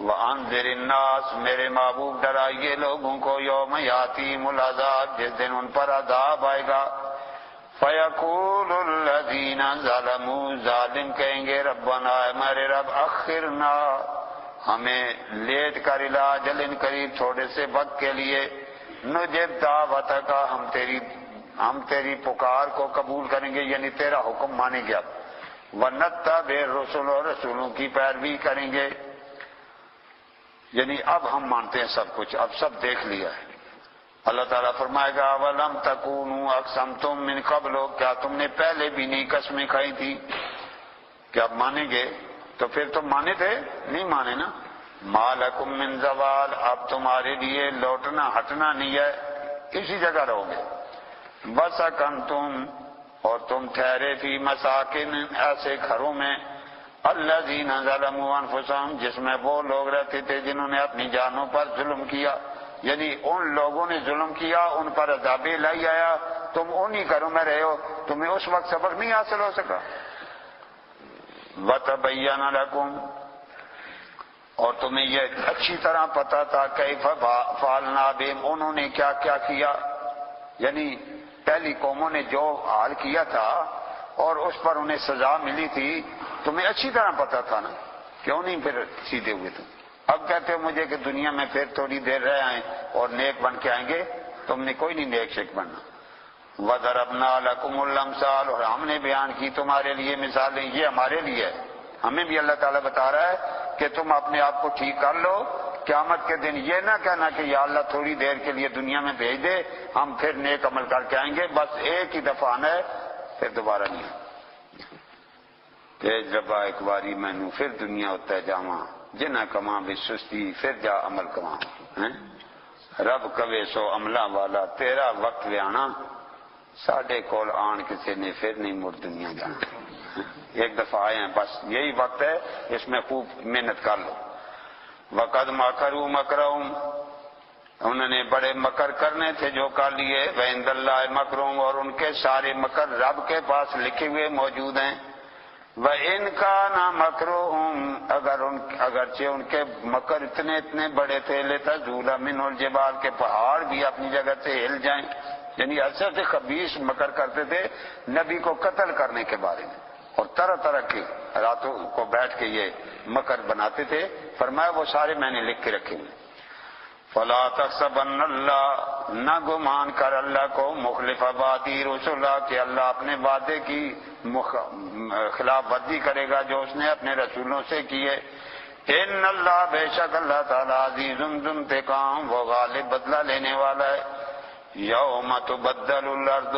وَأَنذِرِ النَّاسَ میرے محبوب ڈرائیے لوگوں کو یوم یاتیہم العذاب جس دن ان پر عذاب آئے گا، فَيَقُولُ الَّذِينَ ظَلَمُوا ظالم کہیں گے ربنا ہمارے رب اخرنا ہمیں لیٹ کر الی اجل قریب تھوڑے سے وقت کے لیے، نجب دعوتک ہم تیری پکار کو قبول کریں گے یعنی تیرا حکم مانیں گے، اب وَنَتَّبِعِ الرُّسُلَ اور رسولوں کی پیروی کریں گے، یعنی اب ہم مانتے ہیں سب کچھ، اب سب دیکھ لیا ہے، اللہ تعالیٰ فرمائے گا وَلَمْ تَكُونُوا أَقْسَمْتُم مِّن قَبْلُ، کیا تم نے پہلے بھی نہیں قسمیں کھائی تھی کہ اب مانیں گے؟ تو پھر تم مانے تھے؟ نہیں مانے نا. مَا لَكُم مِّن زَوَالٍ، اب تمہارے لیے لوٹنا ہٹنا نہیں ہے، اسی جگہ رہو گے. وَسَكَنْتُمْ، اور تم ٹھہرے فی مساکن، ایسے گھروں میں، الذین ظلموا انفسہم، جس میں وہ لوگ رہتے تھے جنہوں نے اپنی جانوں پر ظلم کیا، یعنی ان لوگوں نے ظلم کیا، ان پر عذاب الہی آیا، تم انہی گھروں میں رہے ہو، تمہیں اس وقت سبق نہیں حاصل ہو سکا. وَتَبَيَّنَ لَكُمْ، اور تمہیں یہ اچھی طرح پتا تھا کیف فعلنا بہم، انہوں نے کیا کیا کیا، یعنی پہلی قوموں نے جو حال کیا تھا اور اس پر انہیں سزا ملی تھی، تمہیں اچھی طرح پتا تھا نا، کیوں نہیں پھر سیدھے ہوئے تم؟ اب کہتے ہو مجھے کہ دنیا میں پھر تھوڑی دیر رہ آئیں اور نیک بن کے آئیں گے، تم نے کوئی نہیں نیک شیک بننا. وَضَرَبْنَا لَكُمُ الْأَمْثَالَ، اور ہم نے بیان کی تمہارے لیے مثالیں، یہ ہمارے لیے ہے، ہمیں بھی اللہ تعالیٰ بتا رہا ہے کہ تم اپنے آپ کو ٹھیک کر لو، قیامت کے دن یہ نہ کہنا کہ یا اللہ تھوڑی دیر کے لیے دنیا میں بھیج دے، ہم پھر نیک عمل کر کے آئیں گے، بس ایک ہی دفعہ آنا ہے، پھر دوبارہ نہیں. تیج ربا ایک باری مینو پھر دنیا ہوتا ہے جاواں، جنہ کماں بھی سستی پھر جا عمل کماں. رب کوے سو عملہ والا تیرا وقت لے آنا، ساڈے کول آن کسی نے پھر نہیں مڑ دنیا جانا. ایک دفعہ آئے ہیں بس یہی وقت ہے، اس میں خوب محنت کر لو. وَقَدْ مَكَرُوا مَكْرَهُمْ، انہوں نے بڑے مکر کرنے تھے جو کر لیے. وَعِندَ اللَّهِ مَكْرُهُمْ، اور ان کے سارے مکر رب کے پاس لکھے ہوئے موجود ہیں. وَإِنْ كَانَ مَكْرُهُمْ، اگرچہ ان کے مکر اتنے بڑے تھے، لِتَزُولَ مِنْهُ الْجِبَالُ، کے پہاڑ بھی اپنی جگہ سے ہل جائیں، یعنی حضرت خبیث مکر کرتے تھے نبی کو قتل کرنے کے بارے میں، اور طرح طرح کی راتوں کو بیٹھ کے یہ مکر بناتے تھے. فرمایا وہ سارے میں نے لکھ کے رکھے ہوئے. فَلَا تَحْسَبَنَّ اللَّهَ، نہ گمان کر اللہ کو، مخلف وعدہ رسولہ، کہ اللہ اپنے وعدے کی خلاف ورزی کرے گا جو اس نے اپنے رسولوں سے کیے. ان اللہ، بے شک اللہ تعالیٰ، عزیز ذو انتقام، وہ غالب بدلہ لینے والا ہے. یوم تبدل الارض،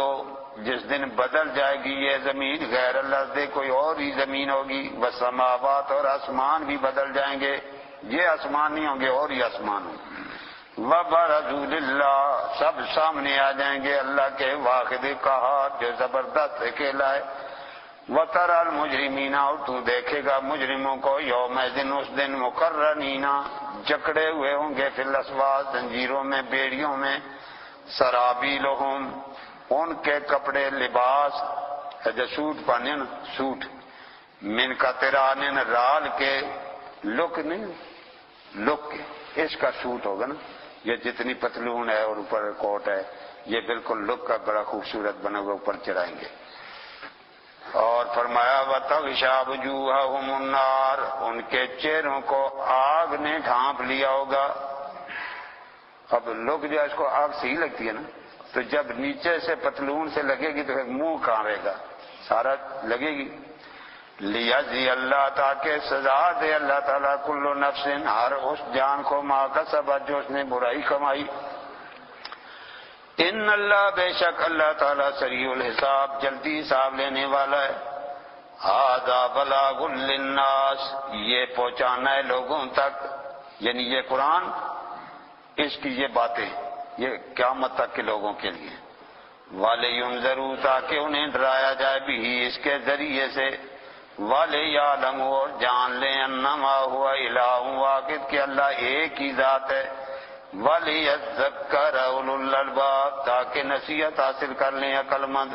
جس دن بدل جائے گی یہ زمین، غیر الارض، کوئی اور ہی زمین ہوگی. والسماوات، اور آسمان بھی بدل جائیں گے، یہ آسمان نہیں ہوں گے اور ہی آسمان ہوں گے. وَبَرَزُوا لِلَّهِ، سب سامنے آ جائیں گے اللہ کے واحد قہار جو زبردست اکیلا ہے. وَتَرَى الْمُجْرِمِينَ، اور تو دیکھے گا مجرموں کو، یومئذ، اس دن، مُقَرَّنِينَ، جکڑے ہوئے ہوں گے، فی الاسواق، زنجیروں میں، بیڑیوں میں. سرابیلہم، ان کے کپڑے لباس، جو سوٹ پہنے نا سوٹ، من قطران، رال کے، لک نہیں، لک کے، اس کا سوٹ ہوگا نا، یہ جتنی پتلون ہے اور اوپر کوٹ ہے، یہ بالکل لک کا بڑا خوبصورت بنا ہوا، اوپر چڑھائیں گے. اور فرمایا وَتَغْشَىٰ وُجُوهَهُمُ النَّارُ، ان کے چہروں کو آگ نے ڈھانپ لیا ہوگا. اب لوگ جو ہے اس کو آگ صحیح لگتی ہے نا، تو جب نیچے سے پتلون سے لگے گی تو پھر منہ کہاں رہے گا، سارا لگے گی. لیجزی اللہ، تاکہ سزا دے اللہ تعالیٰ، کل نفس، ہر اس جان کو، ما کسبت، جو اس نے برائی کمائی. ان اللہ، بے شک اللہ تعالیٰ، سریع الحساب، جلدی حساب لینے والا ہے. ھذا بلاغ للناس، یہ پہنچانا ہے لوگوں تک، یعنی یہ قرآن، اس کی یہ باتیں، یہ قیامت تک کے لوگوں کے لیے. وَلِيُنذَرُوا، تاکہ انہیں ڈرایا جائے بھی اس کے ذریعے سے. وَلِيَعْلَمُوا، اور جان لیں، انما ہوا الہ واحد، کہ اللہ ایک ہی ذات ہے. وَلِيَذَّكَّرَ أُولُو الْأَلْبَابِ، تاکہ نصیحت حاصل کر لیں عقل مند.